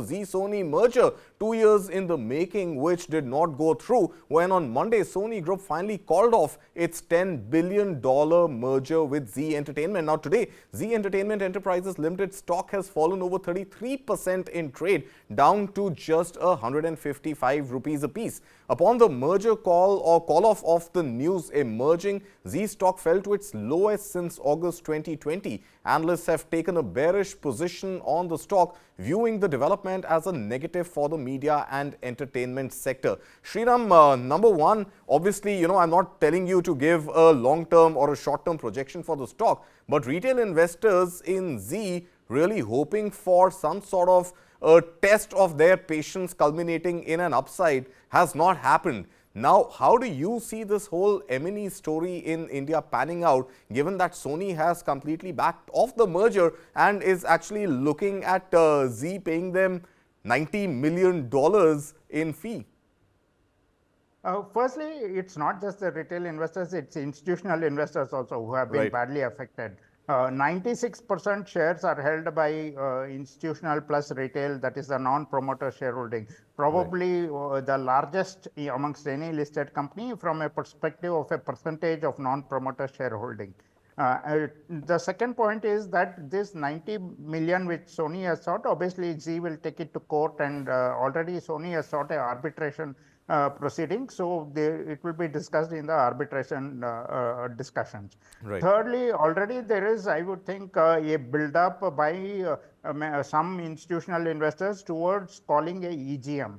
Zee-Sony merger, 2 years in the making, which did not go through, when on Monday, Sony Group finally called off its $10 billion merger with Zee Entertainment. Now today, Zee Entertainment Enterprises Limited stock has fallen over 33% in trade, down to just 155 rupees a piece. Upon the merger call-off of the news emerging, Zee stock fell to its lowest since August 2020. Analysts have taken a bearish position on the stock, viewing the development as a negative for the media and entertainment sector. Shriram, number one, obviously, I'm not telling you to give a long-term or a short-term projection for the stock, but retail investors in Zee really hoping for some sort of a test of their patience culminating in an upside has not happened. Now, how do you see this whole M&E story in India panning out, given that Sony has completely backed off the merger and is actually looking at Zee paying them $90 million in fee? Firstly, it's not just the retail investors, it's institutional investors also who have been badly affected. 96% shares are held by institutional plus retail, that is the non-promoter shareholding. Probably the largest amongst any listed company from a perspective of a percentage of non-promoter shareholding. The second point is that this 90 million which Sony has sought, obviously Zee will take it to court, and already Sony has sought an arbitration proceeding, so it will be discussed in the arbitration discussions. Thirdly, already there is, I would think, a build-up by some institutional investors towards calling a EGM,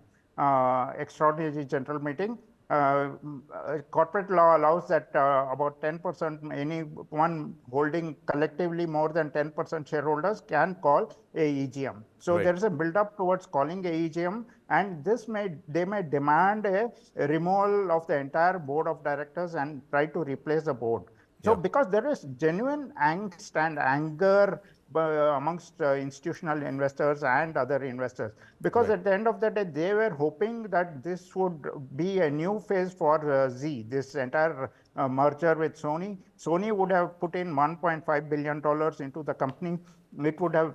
extraordinary general meeting. Corporate law allows that about 10%, anyone holding collectively more than 10% shareholders can call a EGM. So there is a build-up towards calling a EGM, and they may demand a removal of the entire board of directors and try to replace the board. So because there is genuine angst and anger amongst institutional investors and other investors, because at the end of the day, they were hoping that this would be a new phase for Zee, this entire merger with Sony. Sony would have put in $1.5 billion into the company. It would have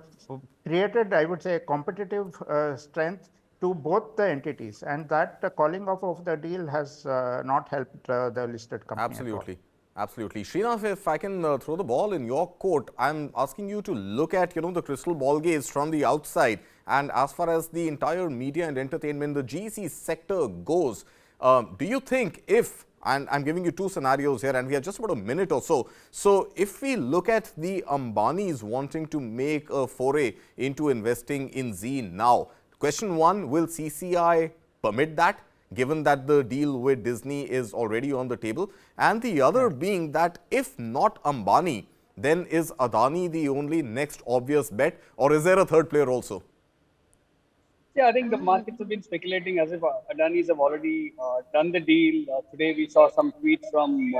created, I would say, a competitive strength to both the entities, and that calling off of the deal has not helped the listed company. Absolutely. Absolutely. Srinath, if I can throw the ball in your court, I'm asking you to look at, the crystal ball gaze from the outside. And as far as the entire media and entertainment, the GEC sector goes, do you think if, and I'm giving you two scenarios here and we have just about a minute or so. So if we look at the Ambanis wanting to make a foray into investing in Zee now, question one, will CCI permit that, given that the deal with Disney is already on the table? And the other being that if not Ambani, then is Adani the only next obvious bet, or is there a third player also? Yeah, I think the markets have been speculating as if Adani's have already done the deal. Today we saw some tweets from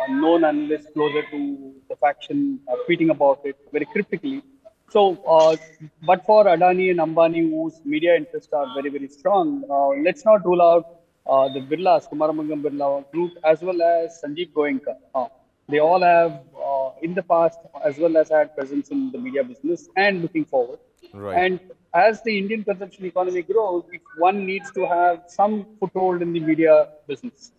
known analysts closer to the faction tweeting about it very cryptically. So, but for Adani and Ambani, whose media interests are very, very strong, let's not rule out the Birlas, Kumaramangam Birla group, as well as Sanjeev Goenka. They all have, in the past, as well as had presence in the media business and looking forward. And as the Indian consumption economy grows, one needs to have some foothold in the media business.